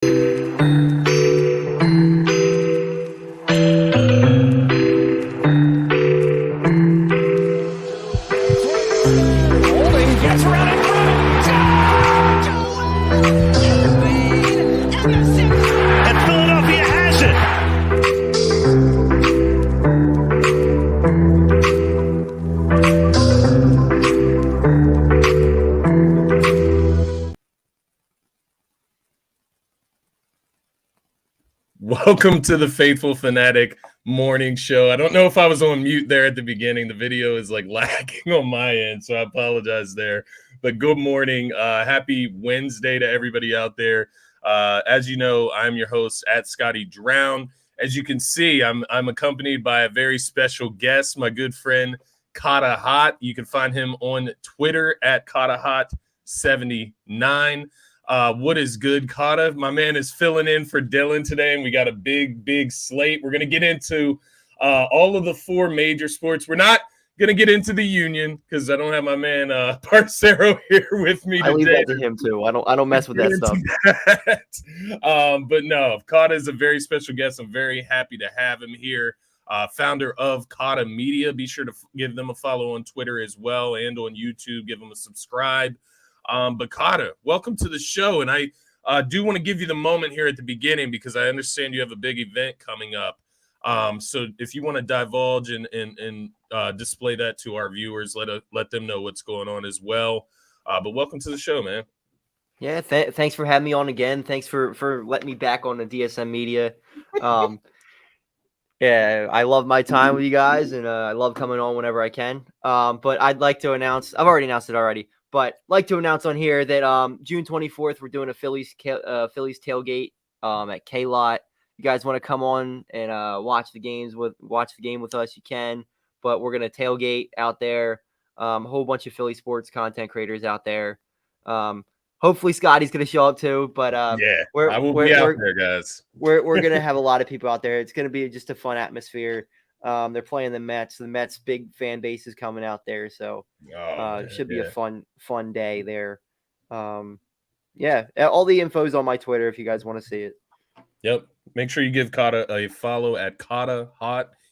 Gets around and and Philadelphia has it. Welcome to the Phaithful Phanatic morning show. I don't know if I was on mute there at the beginning. The video is like lagging on my end, so I apologize there. But good morning. Happy Wednesday to everybody out there. As you know, I'm your host at Scotty Drown. As you can see, I'm accompanied by a very special guest, my good friend Cahtah. You can find him on Twitter at Cahtah79. What is good, Cahtah? My man is filling in for Dylan today, and we got a big slate. We're going to get into all of the four major sports. We're not going to get into the union because I don't have my man Parcero here with me today. I leave that to him too. I don't mess with that stuff. But no, Cahtah is a very special guest. I'm very happy to have him here. Founder of JACKED Media. Be sure to give them a follow on Twitter as well and on YouTube. Give them a subscribe. But Cahtah, welcome to the show. And I do want to give you the moment here at the beginning because I understand you have a big event coming up. So if you want to divulge and display that to our viewers, let them know what's going on as well. But welcome to the show, man. Yeah, thanks for having me on again. Thanks for letting me back on the DSM Media. Yeah, I love my time with you guys, and I love coming on whenever I can. But I'd like to announce – I've already announced it already. But like to announce on here that June 24th, we're doing a Phillies tailgate at Cahtah. You guys want to come on and watch the game with us, you can. But we're going to tailgate out there. A whole bunch of Philly sports content creators out there. Hopefully Scotty's going to show up too. But I will be out there, guys. We're going to have a lot of people out there. It's going to be just a fun atmosphere. They're playing the Mets. The Mets' big fan base is coming out there, so it should be a fun day there. Yeah, all the info's on my Twitter if you guys want to see it. Yep. Make sure you give Cahtah a follow at Cahtah.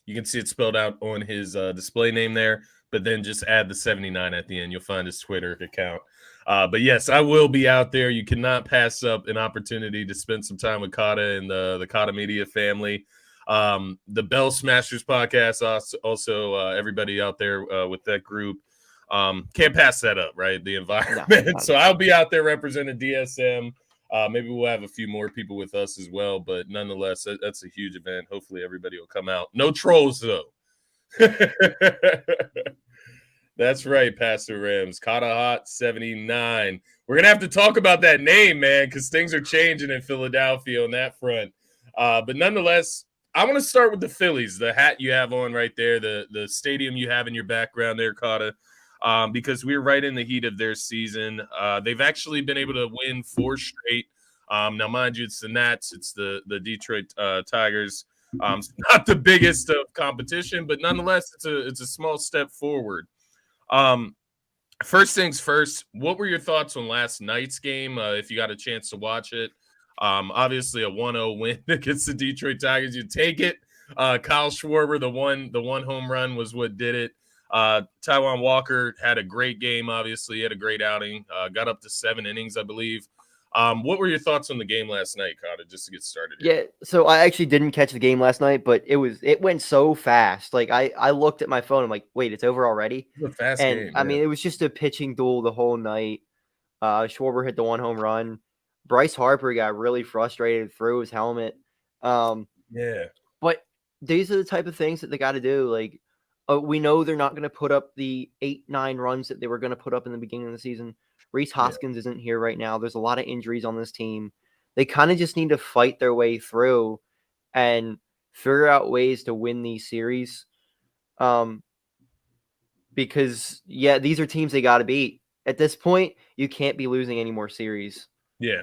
You can see it spelled out on his display name there, but then just add the 79 at the end. You'll find his Twitter account. But yes, I will be out there. You cannot pass up an opportunity to spend some time with Cahtah and the JACKED Media family. The Bell Smashers podcast, also everybody out there with that group. Can't pass that up, right? The environment. No. So I'll be out there representing DSM. Maybe we'll have a few more people with us as well, but nonetheless, that's a huge event. Hopefully everybody will come out. No trolls, though. That's right, Pastor Rams. Cahtah79. We're going to have to talk about that name, man, because things are changing in Philadelphia on that front. But nonetheless, I want to start with the Phillies, the hat you have on right there, the stadium you have in your background there, Cahtah, because we're right in the heat of their season. They've actually been able to win 4 straight. Now, mind you, it's the Nats. It's the Detroit Tigers. It's not the biggest of competition, but nonetheless, it's a small step forward. First things first, what were your thoughts on last night's game, if you got a chance to watch it? Obviously a 1-0 win against the Detroit Tigers. You take it. Kyle Schwarber, the one home run was what did it. Taijuan Walker had a great game. Obviously, he had a great outing. Got up to 7 innings, I believe. What were your thoughts on the game last night, Cahtah, just to get started here? Yeah, so I actually didn't catch the game last night, but it went so fast. Like I looked at my phone, I'm like, wait, it's over already? It was a fast and game. I mean, it was just a pitching duel the whole night. Schwarber hit the 1 home run. Bryce Harper got really frustrated, threw his helmet. Yeah. But these are the type of things that they got to do. Like, we know they're not going to put up the 8-9 runs that they were going to put up in the beginning of the season. Rhys Hoskins isn't here right now. There's a lot of injuries on this team. They kind of just need to fight their way through and figure out ways to win these series. Because, yeah, these are teams they got to beat. At this point, you can't be losing any more series. Yeah.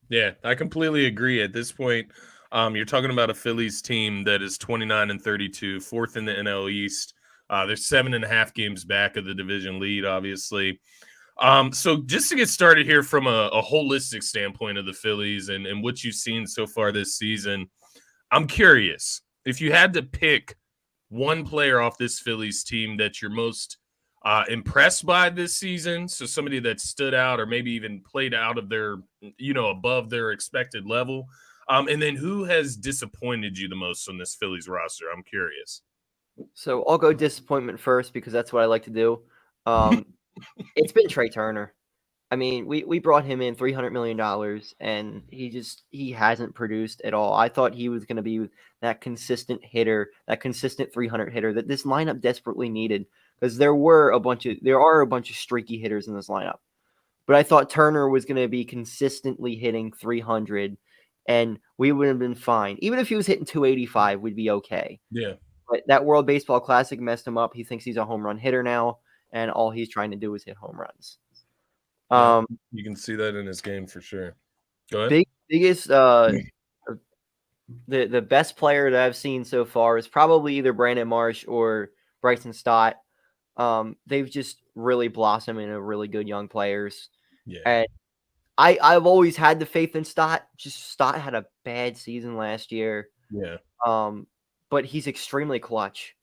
Yeah, I completely agree. At this point, you're talking about a Phillies team that is 29-32, 4th in the NL East. They're 7.5 games back of the division lead, obviously. So just to get started here from a holistic standpoint of the Phillies and what you've seen so far this season, I'm curious if you had to pick one player off this Phillies team that you're most impressed by this season. So somebody that stood out or maybe even played out of their, above their expected level. And then who has disappointed you the most on this Phillies roster? I'm curious. So I'll go disappointment first because that's what I like to do. It's been Trey Turner. I mean, we brought him in $300 million, and he hasn't produced at all. I thought he was going to be that consistent hitter, that consistent 300 hitter that this lineup desperately needed, because there are a bunch of streaky hitters in this lineup. But I thought Turner was going to be consistently hitting 300, and we would have been fine. Even if he was hitting 285, we'd be okay. Yeah. But that World Baseball Classic messed him up. He thinks he's a home run hitter now, and all he's trying to do is hit home runs. You can see that in his game for sure. Go ahead. Biggest the best player that I've seen so far is probably either Brandon Marsh or Bryson Stott. They've just really blossomed into really good young players. Yeah. And I've always had the faith in Stott. Just Stott had a bad season last year. Yeah. But he's extremely clutch.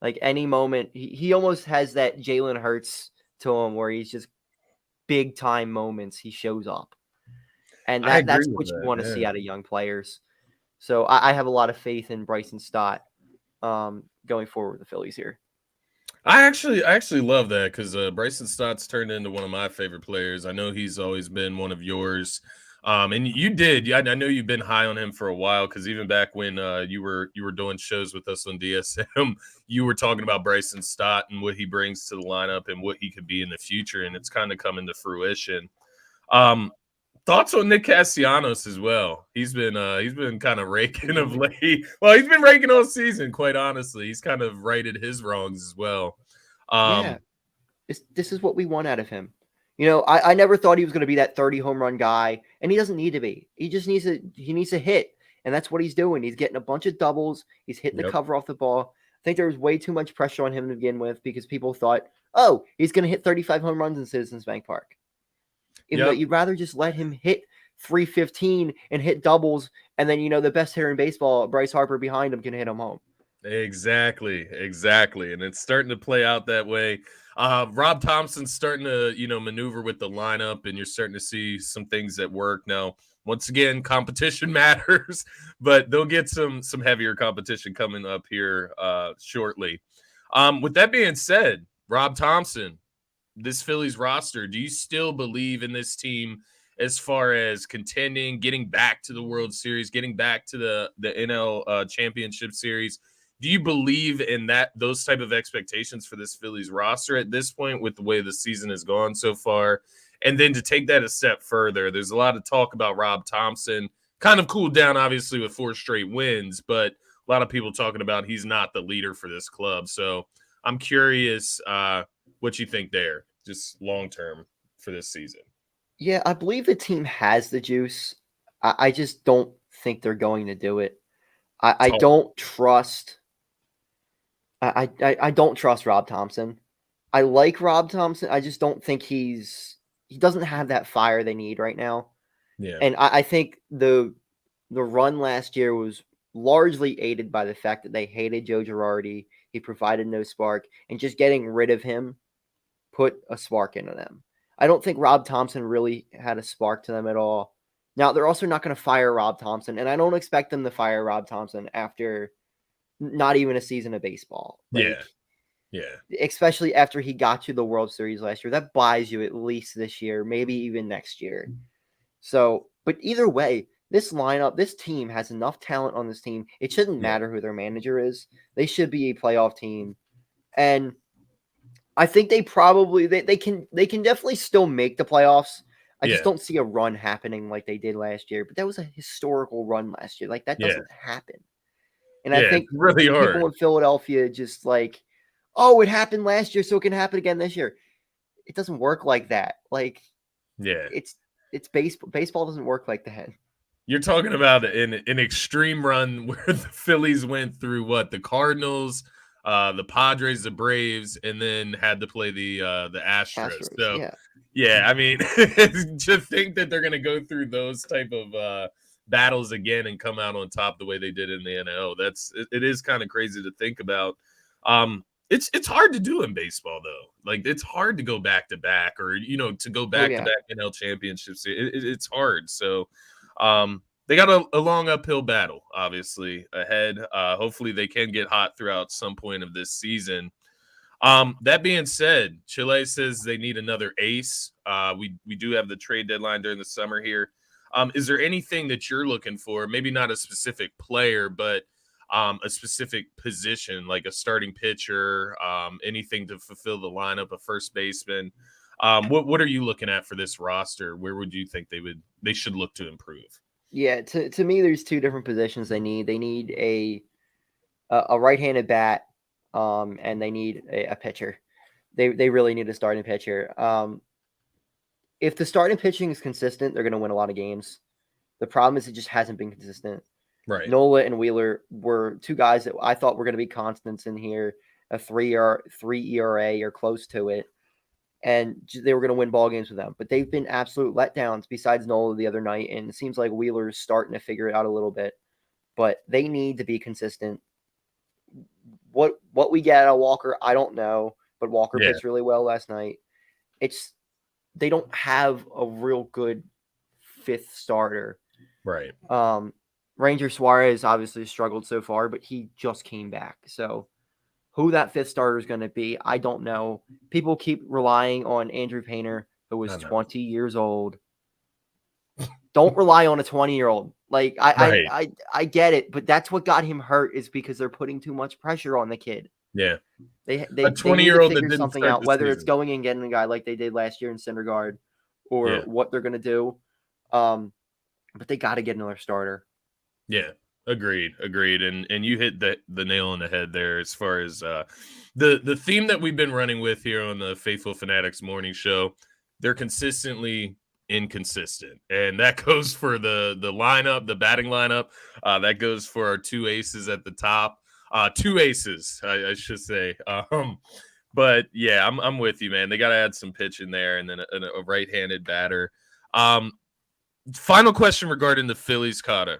Like any moment, he almost has that Jalen Hurts to him where he's just big time moments he shows up. And that's what you want to see out of young players. So I have a lot of faith in Bryson Stott going forward with the Phillies here. I actually love that because Bryson Stott's turned into one of my favorite players. I know he's always been one of yours. And you did. I know you've been high on him for a while because even back when you were doing shows with us on DSM, you were talking about Bryson Stott and what he brings to the lineup and what he could be in the future, and it's kind of coming to fruition. Thoughts on Nick Castellanos as well? He's been kind of raking of late. Well, he's been raking all season, quite honestly. He's kind of righted his wrongs as well. This is what we want out of him. I never thought he was going to be that 30 home run guy, and he doesn't need to be. He just needs to hit, and that's what he's doing. He's getting a bunch of doubles. He's hitting the cover off the ball. I think there was way too much pressure on him to begin with because people thought, oh, he's going to hit 35 home runs in Citizens Bank Park. Even though you'd rather just let him hit 315 and hit doubles, and then the best hitter in baseball, Bryce Harper, behind him can hit him home. Exactly, and it's starting to play out that way. Rob Thompson's starting to, maneuver with the lineup, and you're starting to see some things that work. Now, once again, competition matters, but they'll get some heavier competition coming up here shortly. With that being said, Rob Thompson, this Phillies roster, do you still believe in this team as far as contending, getting back to the World Series, getting back to the NL Championship Series? Do you believe in those type of expectations for this Phillies roster at this point with the way the season has gone so far? And then to take that a step further, there's a lot of talk about Rob Thompson, kind of cooled down, obviously, with 4 straight wins, but a lot of people talking about he's not the leader for this club. So I'm curious what you think there, just long-term for this season. Yeah, I believe the team has the juice. I just don't think they're going to do it. I don't trust... I don't trust Rob Thompson. I like Rob Thompson. I just don't think he doesn't have that fire they need right now. Yeah. And I think the run last year was largely aided by the fact that they hated Joe Girardi. He provided no spark, and just getting rid of him put a spark into them. I don't think Rob Thompson really had a spark to them at all. Now, they're also not going to fire Rob Thompson, and I don't expect them to fire Rob Thompson after not even a season of baseball. Yeah. Especially after he got you the World Series last year. That buys you at least this year, maybe even next year. So, but either way, this lineup, this team has enough talent on this team. It shouldn't matter who their manager is. They should be a playoff team. And I think they probably they can definitely still make the playoffs. I just don't see a run happening like they did last year. But that was a historical run last year. Like that doesn't happen. And I think really people in Philadelphia just like, oh, it happened last year, so it can happen again this year. It doesn't work like that. Like, it's baseball. Baseball doesn't work like that. You're talking about an extreme run where the Phillies went through the Cardinals, the Padres, the Braves, and then had to play the Astros. So, yeah. yeah, I mean, to think that they're going to go through those type of battles again and come out on top the way they did in the NL, it is kind of crazy to think about. It's hard to do in baseball though. Like it's hard to go back to back, or to go back to back NL championships. It's hard. So, they got a long uphill battle, obviously, ahead. Hopefully, they can get hot throughout some point of this season. That being said, Chile says they need another ace. We do have the trade deadline during the summer here. Is there anything that you're looking for? Maybe not a specific player, but a specific position, like a starting pitcher, anything to fulfill the lineup, a first baseman. What are you looking at for this roster? Where would you think they should look to improve? Yeah, to me, there's two different positions they need. They need a right-handed bat, and they need a pitcher. They really need a starting pitcher. If the starting pitching is consistent, they're going to win a lot of games. The problem is it just hasn't been consistent. Right. Nola and Wheeler were two guys that I thought were going to be constants in here, a 3 ERA or close to it, and they were going to win ball games with them. But they've been absolute letdowns besides Nola the other night, and it seems like Wheeler's starting to figure it out a little bit. But they need to be consistent. What we get out of Walker, I don't know, but Walker pitched really well last night. They don't have a real good fifth starter. Right. Ranger Suarez obviously struggled so far, but he just came back. So who that fifth starter is going to be, I don't know. People keep relying on Andrew Painter, who was 20 years old. Don't rely on a 20-year-old. Like I get it, but that's what got him hurt is because they're putting too much pressure on the kid. Yeah. They a 20-year-old that didn't something start out, the whether season. it's going and getting a guy like they did last year in Syndergaard or what they're going to do. But they got to get another starter. Yeah, agreed. And you hit the nail on the head there as far as the theme that we've been running with here on the Phaithful Phanatics morning show. They're consistently inconsistent, and that goes for the lineup, the batting lineup. That goes for our two aces at the top. Two aces, I should say. But yeah, I'm with you, man. They got to add some pitch in there, and then a right-handed batter. Final question regarding the Phillies, Cahtah.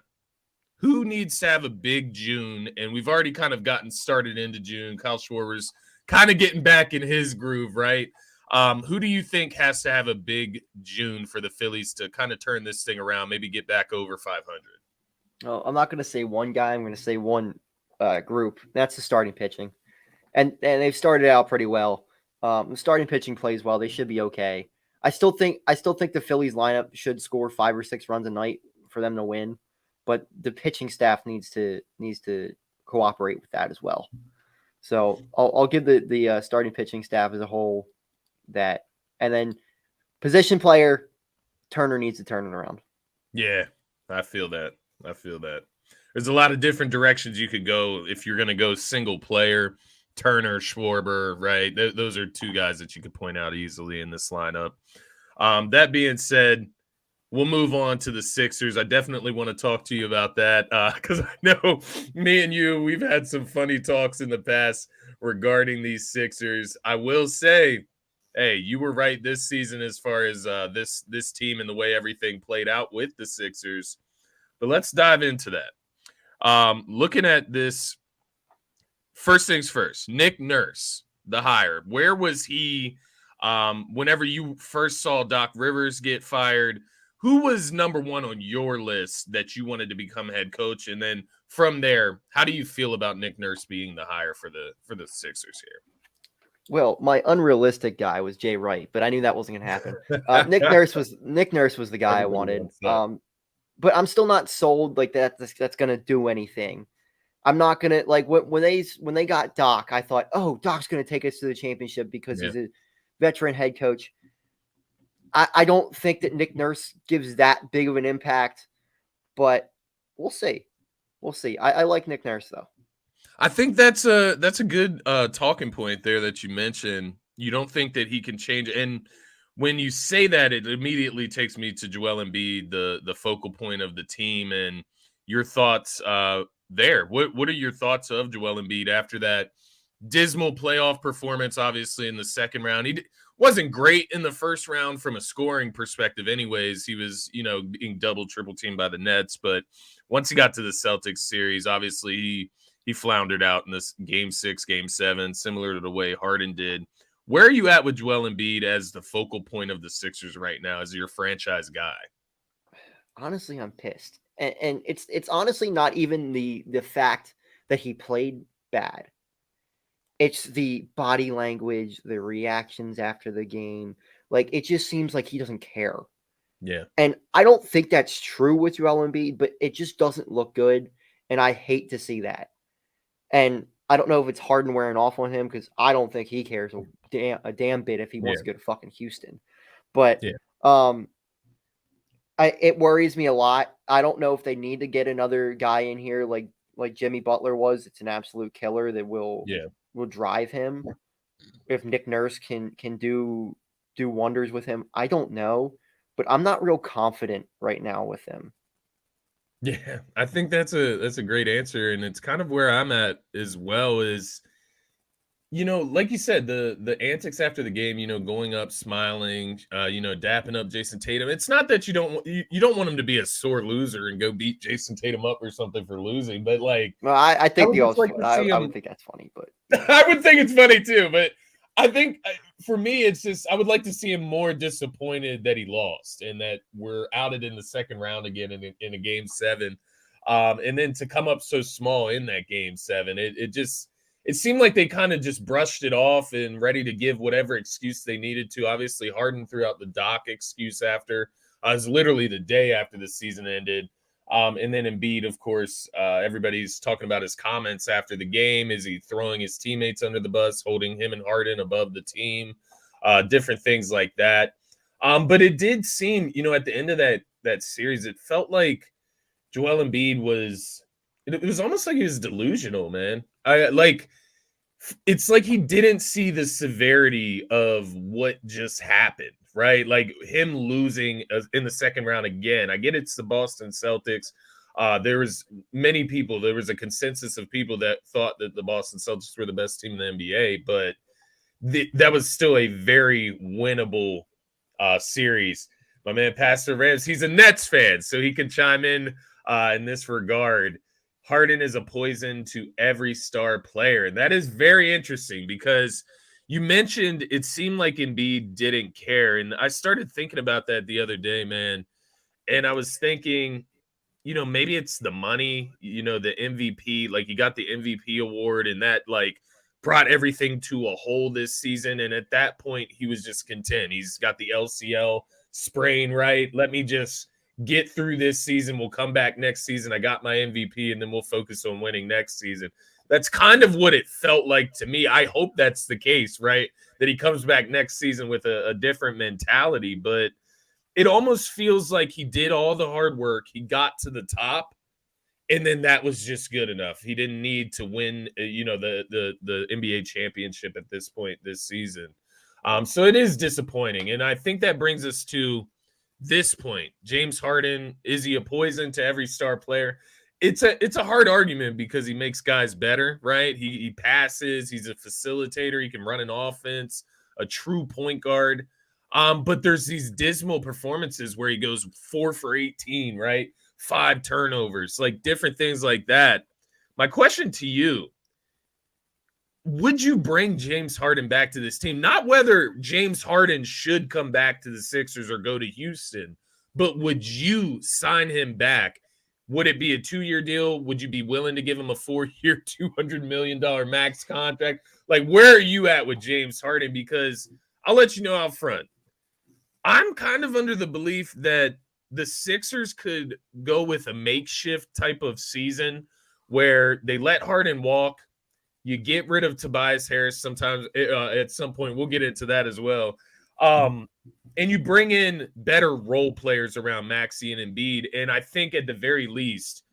Who needs to have a big June? And we've already kind of gotten started into June. Kyle Schwarber's kind of getting back in his groove, right? Who do you think has to have a big June for the Phillies to kind of turn this thing around, maybe get back over 500? Well, I'm not going to say one guy. I'm going to say one group. That's the starting pitching. And they've started out pretty well. The starting pitching plays well. They should be okay. I still think the Phillies lineup should score 5 or 6 runs a night for them to win. But the pitching staff needs to cooperate with that as well. So I'll give the starting pitching staff as a whole that, and then position player Turner needs to turn it around. Yeah, I feel that. There's a lot of different directions you could go if you're going to go single player. Turner, Schwarber, right? Those are two guys that you could point out easily in this lineup. That being said, we'll move on to the Sixers. I definitely want to talk to you about that because I know me and you, we've had some funny talks in the past regarding these Sixers. I will say, hey, you were right this season as far as this team and the way everything played out with the Sixers. But let's dive into that. Looking at this, first things first, Nick Nurse, the hire. Where was he whenever you first saw Doc Rivers get fired? Who was number one on your list that you wanted to become head coach? And then from there, how do you feel about Nick Nurse being the hire for the Sixers here? Well, my unrealistic guy was Jay Wright, but I knew that wasn't going to happen. Nick Nurse was the guy I wanted. But I'm still not sold like that's going to do anything. I'm not going to like when they got Doc, I thought, oh, Doc's going to take us to the championship because he's a veteran head coach. I don't think that Nick Nurse gives that big of an impact, but we'll see. I like Nick Nurse though. I think that's a good talking point there that you mentioned. You don't think that he can change, and when you say that, it immediately takes me to Joel Embiid, the focal point of the team, and your thoughts there. What are your thoughts of Joel Embiid after that dismal playoff performance, obviously, in the second round. Wasn't great in the first round from a scoring perspective anyways. He was, being double, triple teamed by the Nets. But once he got to the Celtics series, obviously he floundered out in this game 6, game 7, similar to the way Harden did. Where are you at with Joel Embiid as the focal point of the Sixers right now, as your franchise guy? Honestly, I'm pissed. And it's honestly not even the fact that he played bad. It's the body language, the reactions after the game. Like, it just seems like he doesn't care. Yeah. And I don't think that's true with Joel Embiid, but it just doesn't look good. And I hate to see that. And I don't know if it's Harden wearing off on him, because I don't think he cares a damn bit if he wants to go to fucking Houston. But it worries me a lot. I don't know if they need to get another guy in here like Jimmy Butler was. It's an absolute killer that will drive him. If Nick Nurse can do wonders with him, I don't know, but I'm not real confident right now with him. Yeah, I think that's a great answer, and it's kind of where I'm at as well. Is like you said, the antics after the game, going up, smiling, dapping up Jason Tatum. It's not that you don't want him to be a sore loser and go beat Jason Tatum up or something for losing, but like, well, I think I would think that's funny, but I would think it's funny too. But I think for me, it's just I would like to see him more disappointed that he lost and that we're outed in the second round again in a game 7, and then to come up so small in that game 7, it seemed like they kind of just brushed it off and ready to give whatever excuse they needed to. Obviously, Harden threw out the Doc excuse after. It was literally the day after the season ended. And then Embiid, of course, everybody's talking about his comments after the game. Is he throwing his teammates under the bus, holding him and Harden above the team? Different things like that. But it did seem, at the end of that series, it felt like Joel Embiid was – it was almost like he was delusional, man. It's like he didn't see the severity of what just happened, right? Like him losing in the second round again. I get it's the Boston Celtics. There was a consensus of people that thought that the Boston Celtics were the best team in the NBA, but that was still a very winnable series. My man, Pastor Rams, he's a Nets fan, so he can chime in this regard. Harden is a poison to every star player. And that is very interesting because you mentioned it seemed like Embiid didn't care. And I started thinking about that the other day, man. And I was thinking, maybe it's the money, the MVP, like he got the MVP award and that like brought everything to a whole this season. And at that point, he was just content. He's got the LCL sprain, right? Let me just get through this season. We'll come back next season. I got my MVP, and then we'll focus on winning next season. That's kind of what it felt like to me. I hope that's the case, right? That he comes back next season with a different mentality. But it almost feels like he did all the hard work. He got to the top, and then that was just good enough. He didn't need to win, the NBA championship at this point this season. So it is disappointing. And I think that brings us to this point. James Harden, is he a poison to every star player? It's a hard argument because he makes guys better, right? He passes, he's a facilitator, he can run an offense, a true point guard. But there's these dismal performances where he goes 4 for 18, right? 5 turnovers, like different things like that. My question to you, would you bring James Harden back to this team? Not whether James Harden should come back to the Sixers or go to Houston, but would you sign him back? Would it be a 2-year deal? Would you be willing to give him a 4-year, $200 million max contract? Like, where are you at with James Harden? Because I'll let you know out front. I'm kind of under the belief that the Sixers could go with a makeshift type of season where they let Harden walk. You get rid of Tobias Harris sometimes at some point. We'll get into that as well. And you bring in better role players around Maxey and Embiid. And I think at the very least,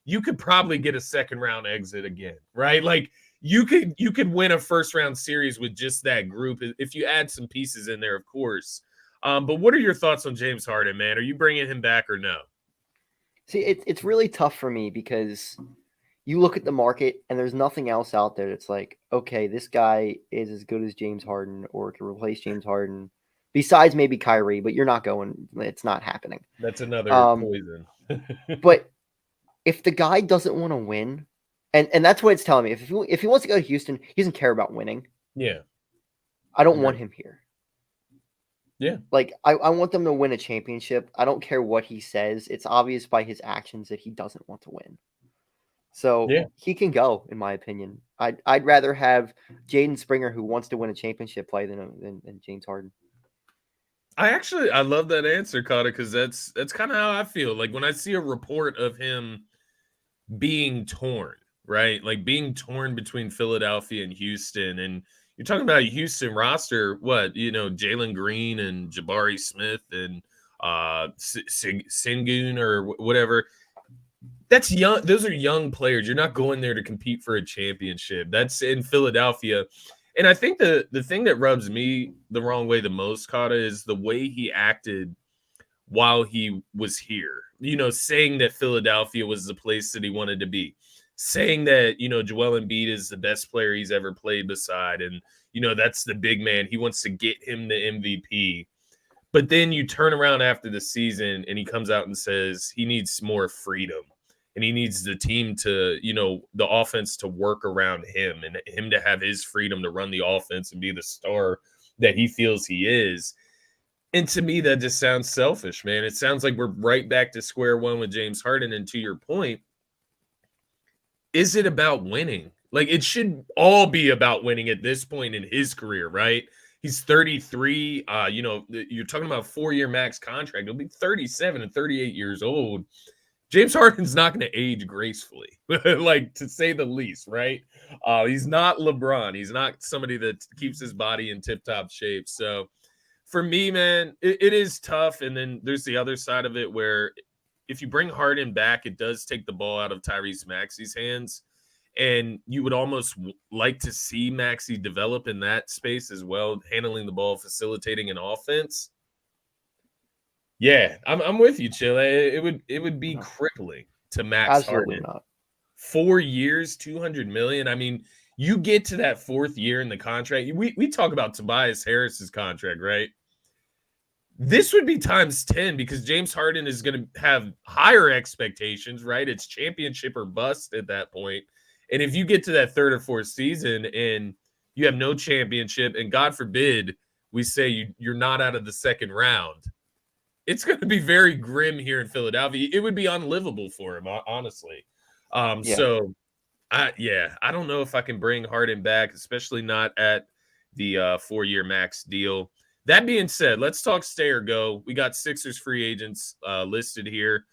you could probably get a second round exit again, right? Like you could win a first round series with just that group if you add some pieces in there, of course. But what are your thoughts on James Harden, man? Are you bringing him back or no? See, it's really tough for me because you look at the market and there's nothing else out there that's like, okay, this guy is as good as James Harden or can replace James Harden, besides maybe Kyrie, but you're not going. It's not happening. That's another poison. But if the guy doesn't want to win, and that's what it's telling me. If he wants to go to Houston, he doesn't care about winning. Yeah. I don't want him here. Yeah. Like, I want them to win a championship. I don't care what he says. It's obvious by his actions that he doesn't want to win. So he can go, in my opinion. I'd rather have Jaden Springer, who wants to win a championship, play than James Harden. I love that answer, Cahtah, because that's kind of how I feel. Like when I see a report of him being torn, right? Like being torn between Philadelphia and Houston, and you're talking about a Houston roster, Jalen Green and Jabari Smith and Sengun or whatever. That's young. Those are young players. You're not going there to compete for a championship. That's in Philadelphia. And I think the thing that rubs me the wrong way the most, Cahtah, is the way he acted while he was here. Saying that Philadelphia was the place that he wanted to be. Saying that, Joel Embiid is the best player he's ever played beside. And, that's the big man. He wants to get him the MVP. But then you turn around after the season and he comes out and says he needs more freedom. And he needs the team to, the offense to work around him and him to have his freedom to run the offense and be the star that he feels he is. And to me, that just sounds selfish, man. It sounds like we're right back to square one with James Harden. And to your point, is it about winning? Like, it should all be about winning at this point in his career, right? He's 33. You're talking about a 4-year max contract. He'll be 37 and 38 years old. James Harden's not going to age gracefully, like to say the least, right? He's not LeBron. He's not somebody that keeps his body in tip-top shape. So for me, man, it is tough. And then there's the other side of it where if you bring Harden back, it does take the ball out of Tyrese Maxey's hands. And you would almost like to see Maxey develop in that space as well, handling the ball, facilitating an offense. Yeah, I'm with you, Chile. It would be crippling to Max Absolutely Harden. not. 4 years, $200 million. I mean, you get to that 4th year in the contract. We talk about Tobias Harris's contract, right? This would be times 10 because James Harden is going to have higher expectations, right? It's championship or bust at that point. And if you get to that 3rd or 4th season and you have no championship, and God forbid we say you're not out of the 2nd round, it's going to be very grim here in Philadelphia. It would be unlivable for him, honestly. So, I don't know if I can bring Harden back, especially not at the 4-year max deal. That being said, let's talk stay or go. We got Sixers free agents listed here.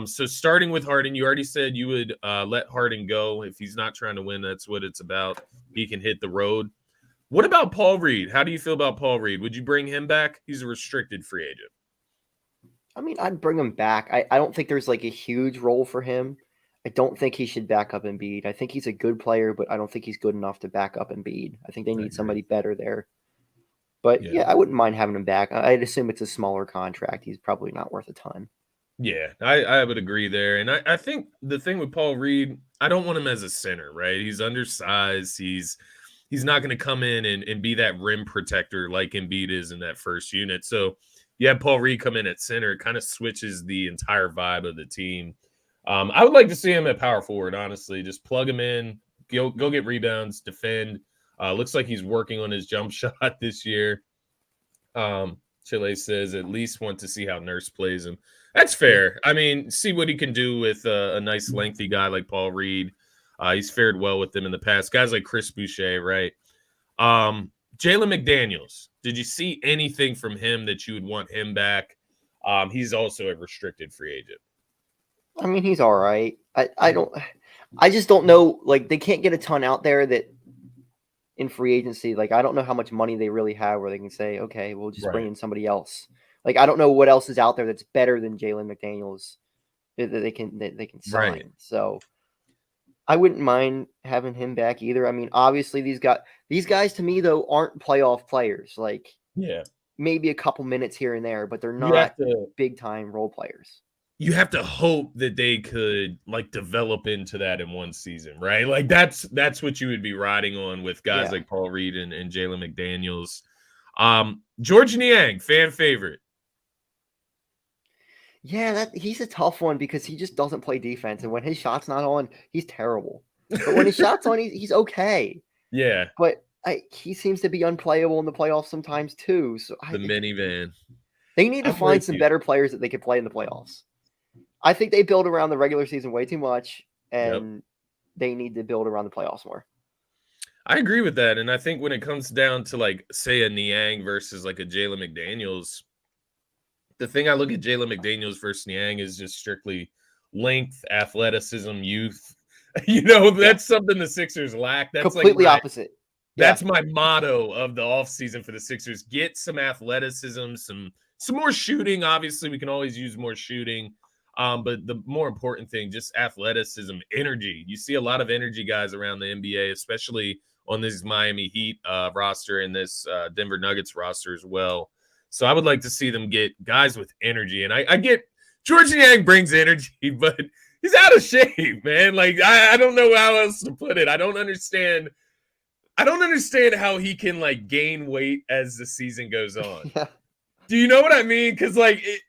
So starting with Harden, you already said you would let Harden go. If he's not trying to win, that's what it's about. He can hit the road. What about Paul Reed? How do you feel about Paul Reed? Would you bring him back? He's a restricted free agent. I mean, I'd bring him back. I don't think there's like a huge role for him. I don't think he should back up Embiid. I think he's a good player, but I don't think he's good enough to back up Embiid. I think they need somebody better there. But yeah, I wouldn't mind having him back. I'd assume it's a smaller contract. He's probably not worth a ton. Yeah, I would agree there. And I think the thing with Paul Reed, I don't want him as a center, right? He's undersized. He's not going to come in and be that rim protector like Embiid is in that first unit. So you have Paul Reed come in at center. It kind of switches the entire vibe of the team. I would like to see him at power forward, honestly. Just plug him in, go get rebounds, defend. Looks like he's working on his jump shot this year. Chile says at least want to see how Nurse plays him. That's fair. I mean, see what he can do with a nice lengthy guy like Paul Reed. He's fared well with them in the past. Guys like Chris Boucher, right? Jalen McDaniels. Did you see anything from him that you would want him back? He's also a restricted free agent. I mean, he's all right. I just don't know. Like, they can't get a ton out there that in free agency. Like, I don't know how much money they really have where they can say, okay, we'll just bring in somebody else. Like, I don't know what else is out there that's better than Jalen McDaniels that they can sign. Right. So I wouldn't mind having him back either. I mean, obviously these guys to me though aren't playoff players. Like, maybe a couple minutes here and there, but they're not big time role players. you have to hope that they could like develop into that in one season, right? Like that's what you would be riding on with guys like Paul Reed and Jalen McDaniels. George Niang, fan favorite. Yeah, he's a tough one because he just doesn't play defense, and when his shot's not on, he's terrible. But when his shot's on, he's okay. Yeah, but he seems to be unplayable in the playoffs sometimes too. So the minivan. They need to find some better players that they could play in the playoffs. I think they build around the regular season way too much, and they need to build around the playoffs more. I agree with that, and I think when it comes down to like say a Niang versus like a Jalen McDaniels, the thing I look at Jalen McDaniels versus Niang is just strictly length, athleticism, youth. That's something the Sixers lack. That's completely opposite. That's my motto of the offseason for the Sixers. Get some athleticism, some more shooting. Obviously, we can always use more shooting. But the more important thing, just athleticism, energy. You see a lot of energy guys around the NBA, especially on this Miami Heat roster and this Denver Nuggets roster as well. So I would like to see them get guys with energy. And I get George Niang brings energy, but he's out of shape, man. Like, I don't know how else to put it. I don't understand how he can like gain weight as the season goes on. Yeah. Do you know what I mean? Because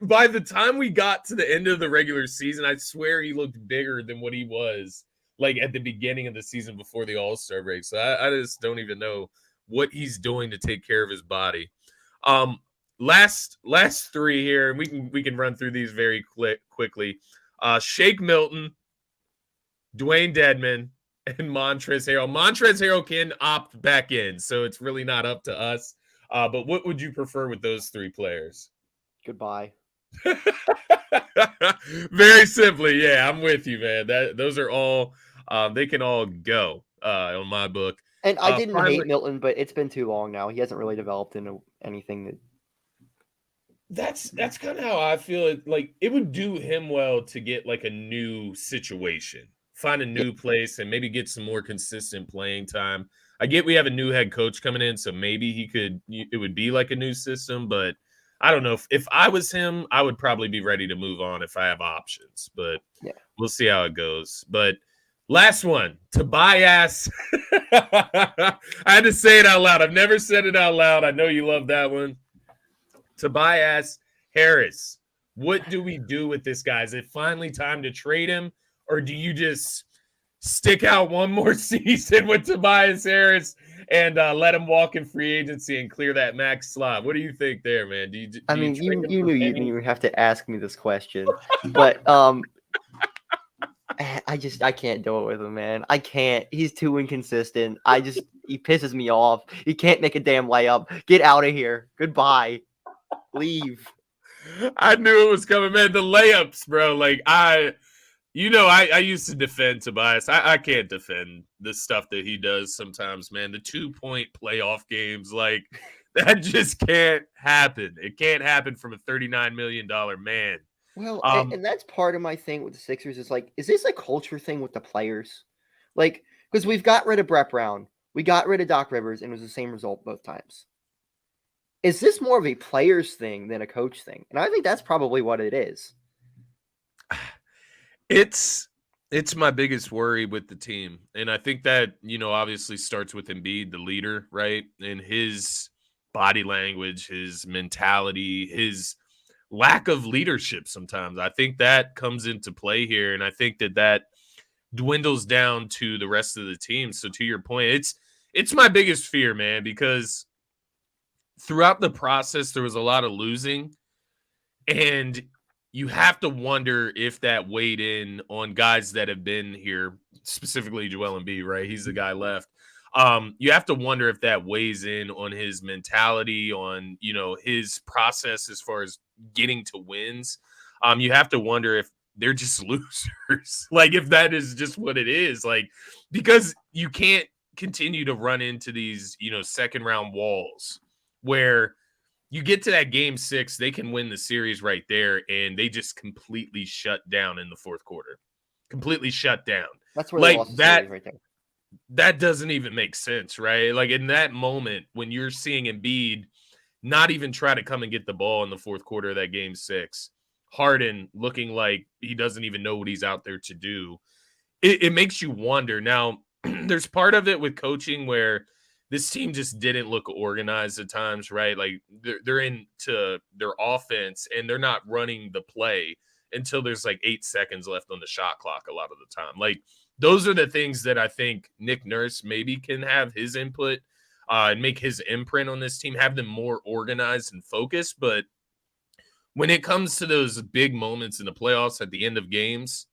by the time we got to the end of the regular season, I swear he looked bigger than what he was like at the beginning of the season before the All-Star break. So I just don't even know what he's doing to take care of his body. Last three here, and we can run through these very quickly. Shake Milton, Dwayne Dedman, and Montrezl Harrell. Montrezl Harrell can opt back in, so it's really not up to us. But what would you prefer with those three players? Goodbye. Very simply, yeah, I'm with you, man. Those are all they can all go on my book. And I didn't hate Milton, but it's been too long now. He hasn't really developed into anything that. That's kind of how I feel. Like it would do him well to get like a new situation, find a new place, and maybe get some more consistent playing time. I get we have a new head coach coming in, so maybe it would be like a new system, but I don't know. If I was him, I would probably be ready to move on if I have options, but we'll see how it goes. But last one, Tobias. I had to say it out loud. I've never said it out loud. I know you love that one. Tobias Harris. What do we do with this guy? Is it finally time to trade him, or do you just stick out one more season with Tobias Harris and let him walk in free agency and clear that max slot? What do you think there, man? You knew you would have to ask me this question, but I can't do it with him, man. I can't. He's too inconsistent. He pisses me off. He can't make a damn layup. Get out of here. Goodbye. Leave. I knew it was coming, man. The layups, bro. Like I used to defend Tobias. I can't defend the stuff that he does sometimes, man. The 2-point playoff games, like that just can't happen. It can't happen from a $39 million man. Well, and that's part of my thing with the Sixers is like, is this a culture thing with the players? Like, because we've got rid of Brett Brown. We got rid of Doc Rivers, and it was the same result both times. Is this more of a players thing than a coach thing? And I think that's probably what it is. It's my biggest worry with the team. And I think that, obviously starts with Embiid, the leader, right? And his body language, his mentality, his lack of leadership sometimes. I think that comes into play here. And I think that dwindles down to the rest of the team. So to your point, it's my biggest fear, man, because throughout the process, there was a lot of losing. And you have to wonder if that weighed in on guys that have been here, specifically Joel Embiid, right? He's the guy left. You have to wonder if that weighs in on his mentality, on, his process as far as getting to wins. You have to wonder if they're just losers. Like if that is just what it is, like, because you can't continue to run into these, second round walls where you get to that game 6, they can win the series right there, and they just completely shut down in the fourth quarter. Completely shut down. That's where they lost the series right there. That doesn't even make sense, right? Like in that moment when you're seeing Embiid not even try to come and get the ball in the fourth quarter of that game 6, Harden looking like he doesn't even know what he's out there to do, it makes you wonder. Now, there's part of it with coaching where this team just didn't look organized at times, right? Like they're into their offense and they're not running the play until there's like 8 seconds left on the shot clock a lot of the time. Like those are the things that I think Nick Nurse maybe can have his input and make his imprint on this team, have them more organized and focused. But when it comes to those big moments in the playoffs at the end of games,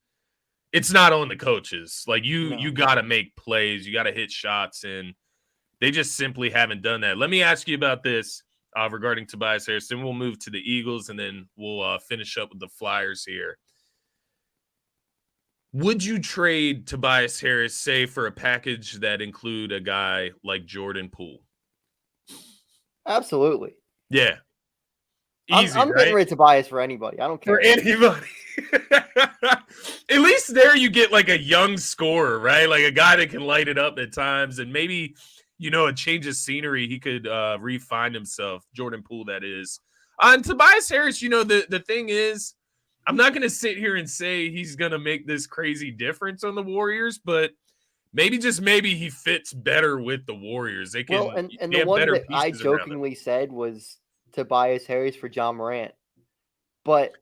it's not on the coaches. Like you got to make plays, you got to hit shots, and they just simply haven't done that. Let me ask you about this regarding Tobias Harris. Then we'll move to the Eagles, and then we'll finish up with the Flyers here. Would you trade Tobias Harris, say, for a package that include a guy like Jordan Poole? Absolutely. Yeah. Easy, I'm right? getting rid of Tobias for anybody. I don't care. For anybody. At least there you get like a young scorer, right? Like a guy that can light it up at times, and maybe, a change of scenery, he could refine himself. Jordan Poole, that is. On Tobias Harris, the thing is, I'm not going to sit here and say he's going to make this crazy difference on the Warriors, but maybe he fits better with the Warriors. They can. Well, and the one that I jokingly said was Tobias Harris for John Morant. But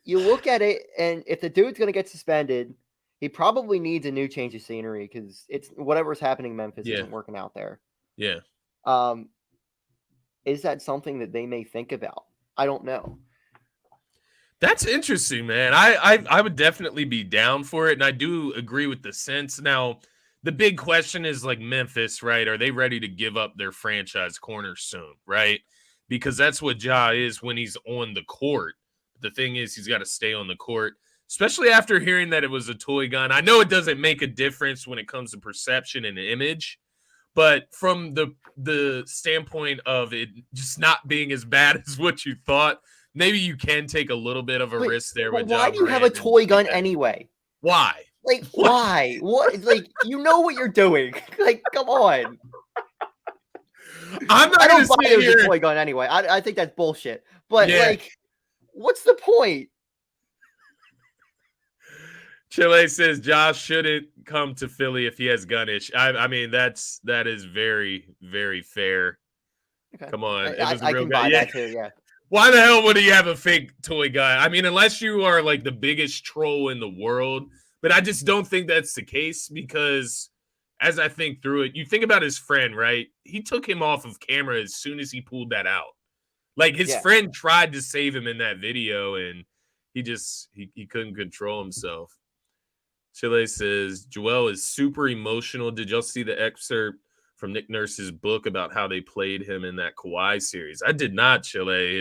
you look at it, and if the dude's going to get suspended, he probably needs a new change of scenery because it's whatever's happening in Memphis isn't working out there. Yeah. Is that something that they may think about? I don't know. That's interesting, man. I would definitely be down for it, and I do agree with the sense. Now, the big question is like Memphis, right? Are they ready to give up their franchise cornerstone, right? Because that's what Ja is when he's on the court. The thing is, he's got to stay on the court, especially after hearing that it was a toy gun. I know it doesn't make a difference when it comes to perception and image, but from the standpoint of it just not being as bad as what you thought, maybe you can take a little bit of a risk there. With why do you have a toy gun anyway? Why? Like, why? What? Like, you know what you're doing. Like, come on. I don't buy it was a toy gun anyway. I think that's bullshit. But, like, what's the point? Chile says Josh shouldn't come to Philly if he has gun issue. I mean, that is very, very fair. Okay. Come on. I can buy that too, yeah. Why the hell would he have a fake toy gun? I mean, unless you are like the biggest troll in the world. But I just don't think that's the case because as I think through it, you think about his friend, right? He took him off of camera as soon as he pulled that out. Like his friend tried to save him in that video and he couldn't control himself. Chile says, Joel is super emotional. Did y'all see the excerpt from Nick Nurse's book about how they played him in that Kawhi series? I did not, Chile.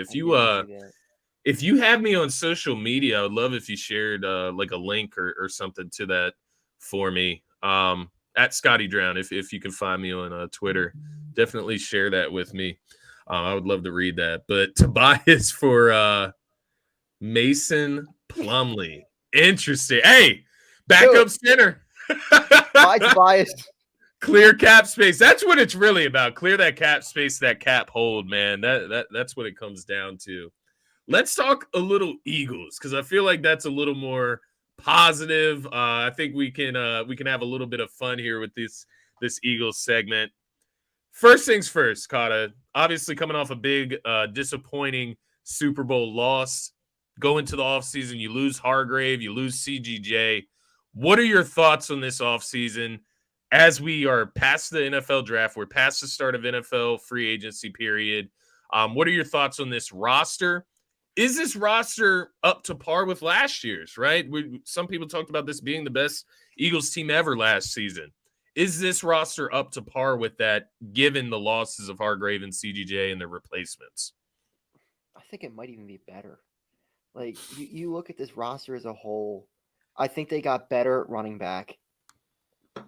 If you have me on social media, I would love if you shared like a link or something to that for me. At Scotty Drown, if you can find me on Twitter, definitely share that with me. I would love to read that. But Tobias for Mason Plumlee. Interesting. Hey, backup center. Bye, Tobias. Clear cap space. That's what it's really about. Clear that cap space, that cap hold, man. That's what it comes down to. Let's talk a little Eagles because I feel like that's a little more positive. I think we can have a little bit of fun here with this Eagles segment. First things first, Cahtah. Obviously coming off a big disappointing Super Bowl loss. Go into the offseason, you lose Hargrave, you lose CGJ. What are your thoughts on this offseason as we are past the NFL draft? We're past the start of NFL free agency period. What are your thoughts on this roster? Is this roster up to par with last year's, right? Some people talked about this being the best Eagles team ever last season. Is this roster up to par with that, given the losses of Hargrave and CGJ and their replacements? I think it might even be better. Like, you look at this roster as a whole, I think they got better at running back.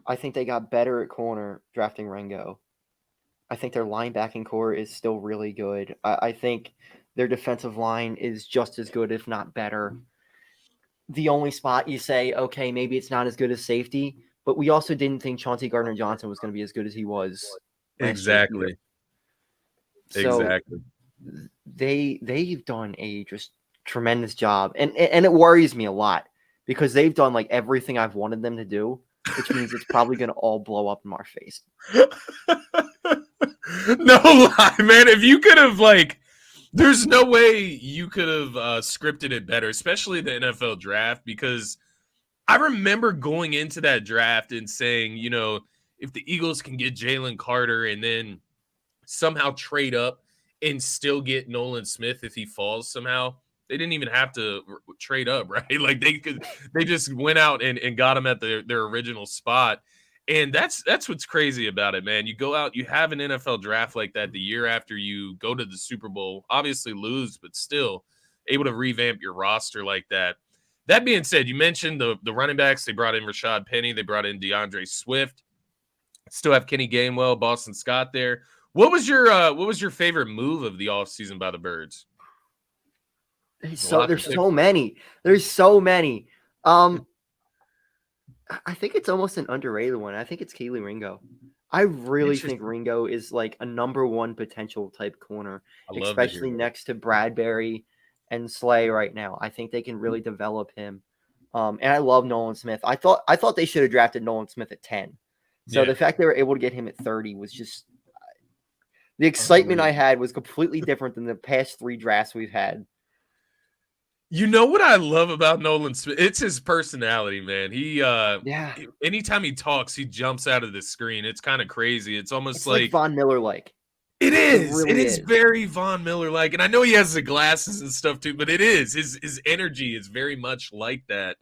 I think they got better at corner, drafting Rengo. I think their linebacking core is still really good. I think their defensive line is just as good, if not better. The only spot you say, okay, maybe it's not as good as safety, but we also didn't think Chauncey Gardner-Johnson was going to be as good as he was. Exactly. So they've done a just tremendous job. And it worries me a lot because they've done like everything I've wanted them to do, which means it's probably going to all blow up in our face. No lie, man. If you could have there's no way you could have scripted it better, especially the NFL draft, because I remember going into that draft and saying, if the Eagles can get Jalen Carter and then somehow trade up and still get Nolan Smith if he falls somehow, they didn't even have to trade up, right? Like they just went out and got him at their original spot. And that's what's crazy about it, man. You go out, you have an NFL draft like that the year after you go to the Super Bowl, obviously lose, but still able to revamp your roster like that. That being said, you mentioned the running backs. They brought in Rashad Penny. They brought in DeAndre Swift. Still have Kenny Gainwell, Boston Scott there. What was your favorite move of the offseason by the Birds? There's so many. There's so many. I think it's almost an underrated one. I think it's Kelee Ringo. I really think Ringo is like a number one potential type corner, especially next to Bradbury and Slay right now. I think they can really develop him. And I love Nolan Smith. I thought they should have drafted Nolan Smith at 10. So the fact they were able to get him at 30 was just the excitement I had was completely different than the past 3 drafts we've had. You know what I love about Nolan Smith? It's his personality, man. He anytime he talks, he jumps out of the screen. It's kind of crazy. It's almost like Von Miller-like. It is. It is very Von Miller-like. And I know he has the glasses and stuff too, but it is. His energy is very much like that.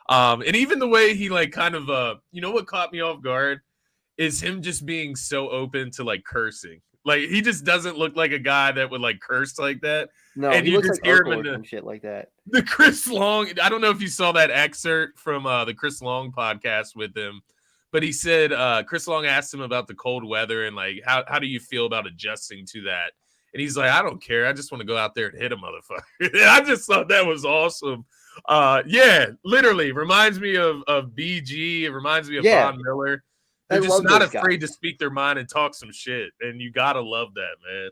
And even the way he what caught me off guard is him just being so open to cursing. Like he just doesn't look like a guy that would curse like that. No, and he you looks just like hear Urkel him in and shit like that. The Chris Long. I don't know if you saw that excerpt from the Chris Long podcast with him, but he said Chris Long asked him about the cold weather and how do you feel about adjusting to that? And he's like, I don't care. I just want to go out there and hit a motherfucker. I just thought that was awesome. Literally reminds me of BG. It reminds me of Von Miller. They're just not afraid to speak their mind and talk some shit. And you got to love that, man.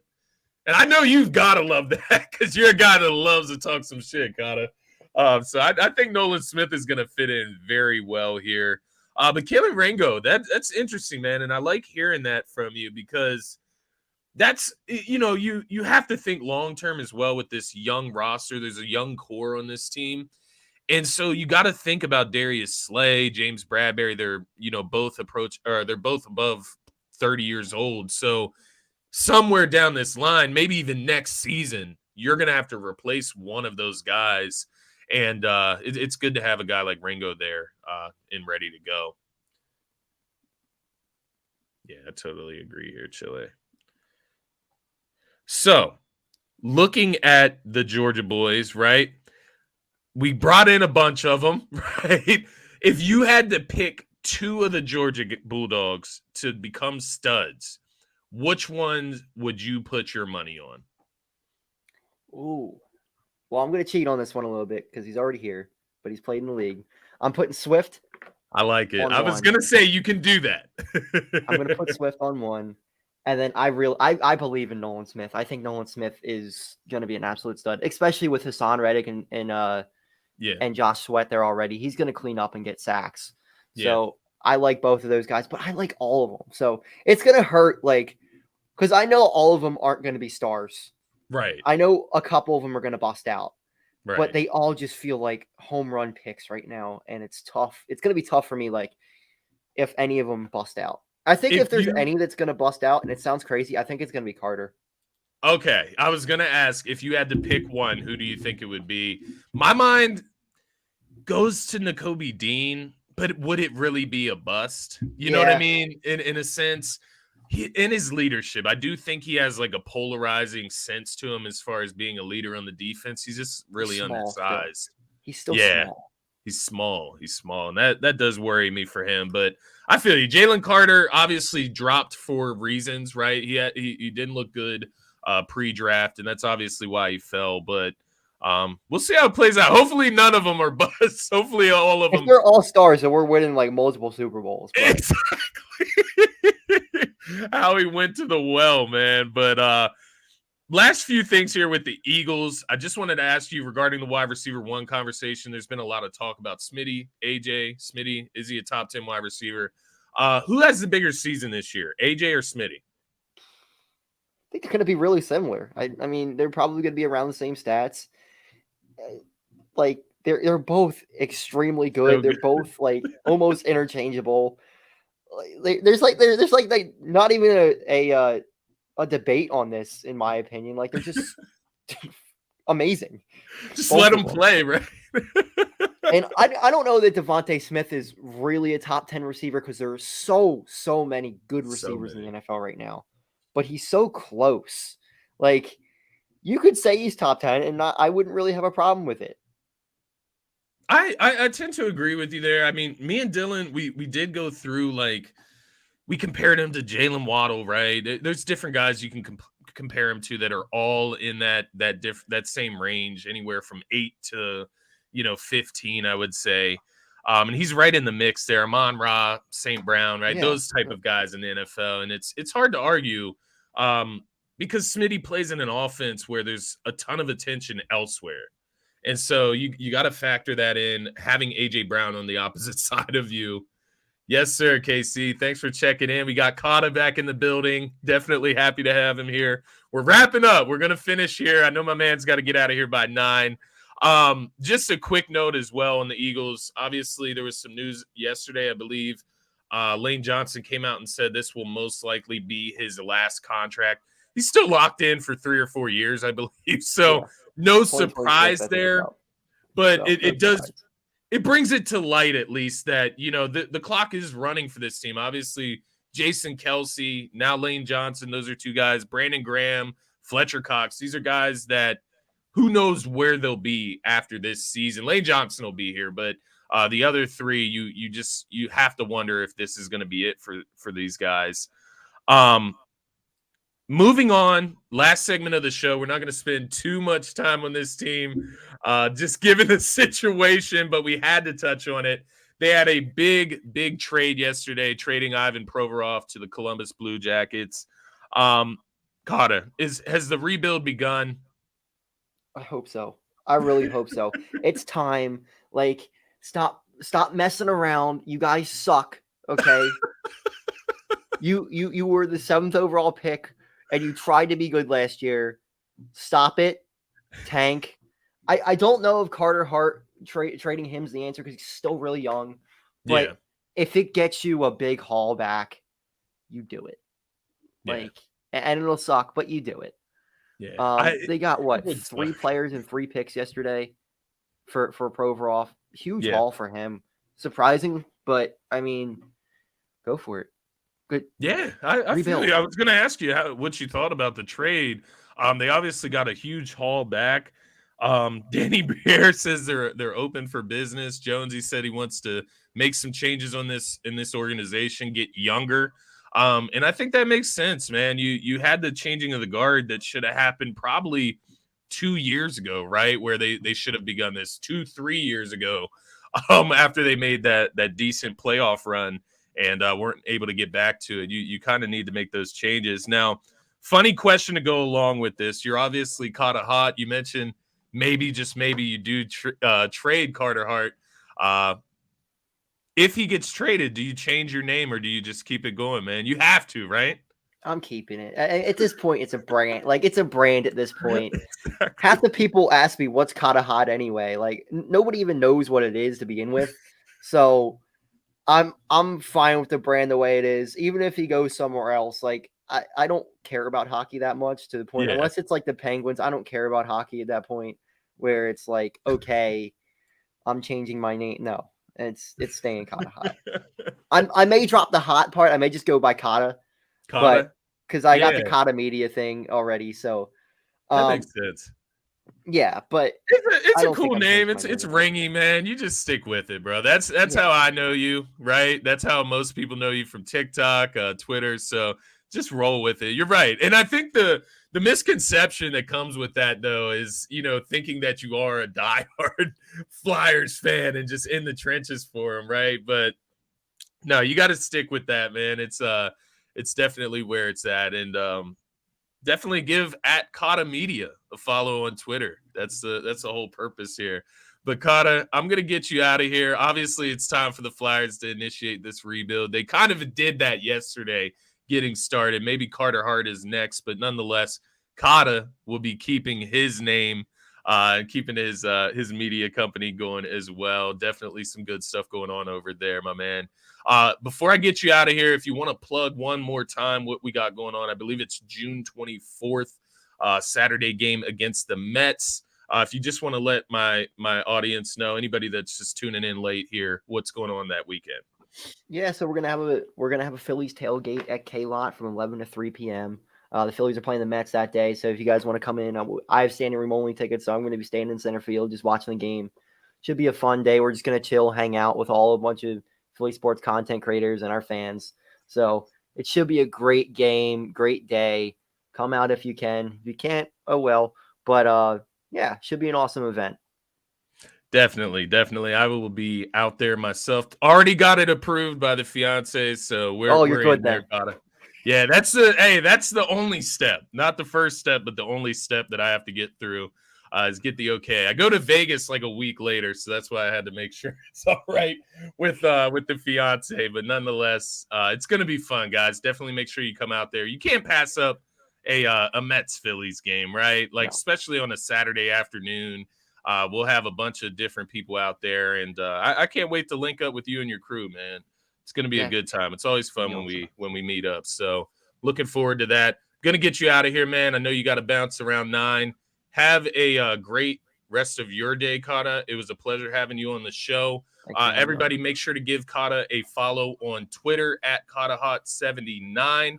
And I know you've got to love that because you're a guy that loves to talk some shit, Cahtah. So I think Nolan Smith is going to fit in very well here. But Kelee Ringo, that's interesting, man. And I like hearing that from you because that's, you have to think long-term as well with this young roster. There's a young core on this team. And so you got to think about Darius Slay, James Bradbury. They're, both they're both above 30 years old. So somewhere down this line, maybe even next season, you're going to have to replace one of those guys. And it's good to have a guy like Ringo there and ready to go. Yeah, I totally agree here, Chile. So looking at the Georgia boys, right? We brought in a bunch of them, right? If you had to pick 2 of the Georgia Bulldogs to become studs, which ones would you put your money on? Ooh. Well, I'm going to cheat on this one a little bit because he's already here, but he's played in the league. I'm putting Swift. I like it. I was going to say you can do that. I'm going to put Swift on 1. And then I believe in Nolan Smith. I think Nolan Smith is going to be an absolute stud, especially with Hassan Reddick and Josh Sweat there already. He's going to clean up and get sacks. So I like both of those guys, but I like all of them. So it's going to hurt, because I know all of them aren't going to be stars. Right. I know a couple of them are going to bust out. Right. But they all just feel like home run picks right now, and it's tough. It's going to be tough for me, if any of them bust out. I think if there's any that's going to bust out, and it sounds crazy, I think it's going to be Carter. Okay. I was going to ask, if you had to pick one, who do you think it would be? My mind goes to Nakobe Dean, but would it really be a bust? You know what I mean? In a sense, in his leadership, I do think he has a polarizing sense to him as far as being a leader on the defense. He's just really undersized. He's still small. He's small. He's small. And that does worry me for him. But I feel you. Jalen Carter obviously dropped for reasons, right? He didn't look good pre-draft, and that's obviously why he fell. But we'll see how it plays out. Hopefully none of them are busts. Hopefully all of them. They're all stars, so we're winning multiple Super Bowls. Exactly. How he went to the well, man. But last few things here with the Eagles. I just wanted to ask you regarding the wide receiver one conversation. There's been a lot of talk about Smitty, AJ. Smitty, is he a top 10 wide receiver? Who has the bigger season this year, AJ or Smitty? I think they're going to be really similar. I mean, they're probably going to be around the same stats. Like they're both extremely good. They're both like almost interchangeable. There's not even a debate on this, in my opinion. Like they're just amazing. Just let them play, right? And I don't know that Devontae Smith is really a top 10 receiver because there are so many good receivers in the NFL right now. But he's so close. Like you could say he's top 10, and I wouldn't really have a problem with it. I tend to agree with you there. I mean, me and Dylan, we did go through, like, we compared him to Jalen Waddle, right? There's different guys you can compare him to that are all in that same range, anywhere from 8 to 15, I would say. And he's right in the mix there. Amon-Ra, St. Brown, right? Yeah. Those type of guys in the NFL, and it's hard to argue because Smitty plays in an offense where there's a ton of attention elsewhere. And so you got to factor that in, having A.J. Brown on the opposite side of you. Yes, sir, KC. Thanks for checking in. We got Cahtah back in the building. Definitely happy to have him here. We're wrapping up. We're going to finish here. I know my man's got to get out of here by 9. Just a quick note as well on the Eagles. Obviously, there was some news yesterday, I believe. Lane Johnson came out and said this will most likely be his last contract. He's still locked in for 3 or 4 years, I believe. So, yeah. No surprise there, but it brings it to light at least that, the clock is running for this team. Obviously, Jason Kelce, now Lane Johnson, those are 2 guys. Brandon Graham, Fletcher Cox, these are guys that who knows where they'll be after this season. Lane Johnson will be here, but the other 3, you have to wonder if this is going to be it for these guys. Moving on, last segment of the show. We're not going to spend too much time on this team, just given the situation, but we had to touch on it. They had a big trade yesterday, trading Ivan Provorov to the Columbus Blue Jackets. Cahtah, has the rebuild begun? I hope so. I really hope so. It's time. Like, stop messing around. You guys suck. Okay. You were the 7th overall pick. And you tried to be good last year. Stop it. Tank. I don't know if Carter Hart trading him is the answer because he's still really young. But if it gets you a big haul back, you do it. Like, and it'll suck, but you do it. Yeah. They got 3 players and 3 picks yesterday for Provorov. Huge haul for him. Surprising, but I mean, go for it. Good. Yeah, I feel you. I was going to ask you what you thought about the trade. They obviously got a huge haul back. Danny Briere says they're open for business. Jonesy said he wants to make some changes in this organization, get younger. And I think that makes sense, man. You had the changing of the guard that should have happened probably 2 years ago, right? Where they should have begun this 2-3 years ago, after they made that decent playoff run. And weren't able to get back to it. You kind of need to make those changes. Now, funny question to go along with this. You're obviously Cahtah hot. You mentioned just maybe you do trade Carter Hart. If he gets traded, do you change your name or do you just keep it going, man? You have to, right? I'm keeping it. At this point, it's a brand. Like, it's a brand at this point. Exactly. Half the people ask me, what's Cahtah hot anyway? Like, nobody even knows what it is to begin with. So I'm fine with the brand the way it is, even if he goes somewhere else. Like, I don't care about hockey that much to the point, unless it's like the Penguins. I don't care about hockey at that point where it's like, okay, I'm changing my name. No, it's staying Cahtah hot. I may drop the hot part. I may just go by Cahtah, but because I got the Cahtah Media thing already. So that makes sense. Yeah, but it's a cool name. It's ringy, man. You just stick with it, bro. That's how I know you, right? That's how most people know you, from TikTok, Twitter. So just roll with it. You're right. And I think the misconception that comes with that, though, is, thinking that you are a diehard Flyers fan and just in the trenches for them, right? But no, you got to stick with that, man. It's definitely where it's at. And definitely give at Cahtah Media a follow on Twitter. That's the whole purpose here. But Cahtah, I'm gonna get you out of here. Obviously, it's time for the Flyers to initiate this rebuild. They kind of did that yesterday, getting started. Maybe Carter Hart is next, but nonetheless, Cahtah will be keeping his name, keeping his media company going as well. Definitely some good stuff going on over there, my man. Before I get you out of here, if you want to plug one more time what we got going on, I believe it's June 24th, Saturday game against the Mets. If you just want to let my audience know, anybody that's just tuning in late here, what's going on that weekend? Yeah, so we're gonna have a Phillies tailgate at K-Lot from 11 to 3 p.m. The Phillies are playing the Mets that day, so if you guys want to come in, I have standing room only tickets, so I'm going to be staying in center field, just watching the game. Should be a fun day. We're just going to chill, hang out with a bunch of Philly sports content creators and our fans. So it should be a great game, great day. Come out if you can. If you can't, oh well. But yeah, should be an awesome event. Definitely. I will be out there myself. Already got it approved by the fiance, so we're good in there, Cahtah. Yeah, that's the only step, not the first step, but the only step that I have to get through is get the okay. I go to Vegas like a week later, so that's why I had to make sure it's all right with the fiance. But nonetheless, it's gonna be fun, guys. Definitely make sure you come out there. You can't pass up a Mets Phillies game, right? Like especially on a Saturday afternoon. We'll have a bunch of different people out there, and I can't wait to link up with you and your crew, man. It's going to be a good time. It's always fun when we meet up. So looking forward to that. Going to get you out of here, man. I know you got to bounce around 9. Have a great rest of your day, Cahtah. It was a pleasure having you on the show. Everybody, make sure to give Cahtah a follow on Twitter at CahtahHot79.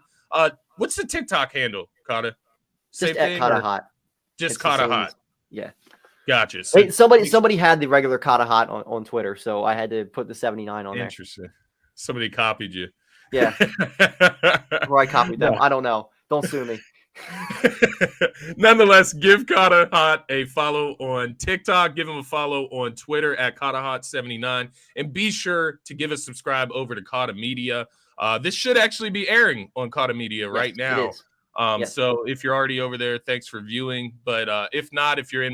What's the TikTok handle, Cahtah? Just at Cahtah Hot. Just Cahtah Hot. Yeah. Gotcha. So wait, somebody had the regular Cahtah Hot on Twitter, so I had to put the 79 on there. Interesting. Somebody copied you. Yeah. Or I copied them. I don't know. Don't sue me. Nonetheless, give Cahtah Hot a follow on TikTok. Give him a follow on Twitter at CahtahHot79. And be sure to give a subscribe over to Cahtah Media. This should actually be airing on Cahtah Media right now. So if you're already over there, thanks for viewing. But if not, if you're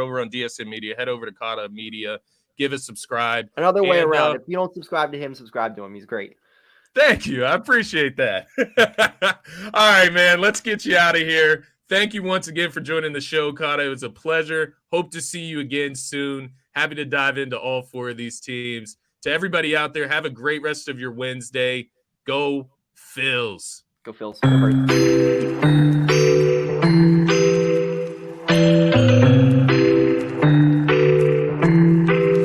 over on DSM Media, head over to Cahtah Media, give us subscribe. Another way around. If you don't subscribe to him, subscribe to him. He's great. Thank you. I appreciate that. All right, man. Let's get you out of here. Thank you once again for joining the show, Cahtah. It was a pleasure. Hope to see you again soon. Happy to dive into all 4 of these teams. To everybody out there, have a great rest of your Wednesday. Go Phils. Go Phils.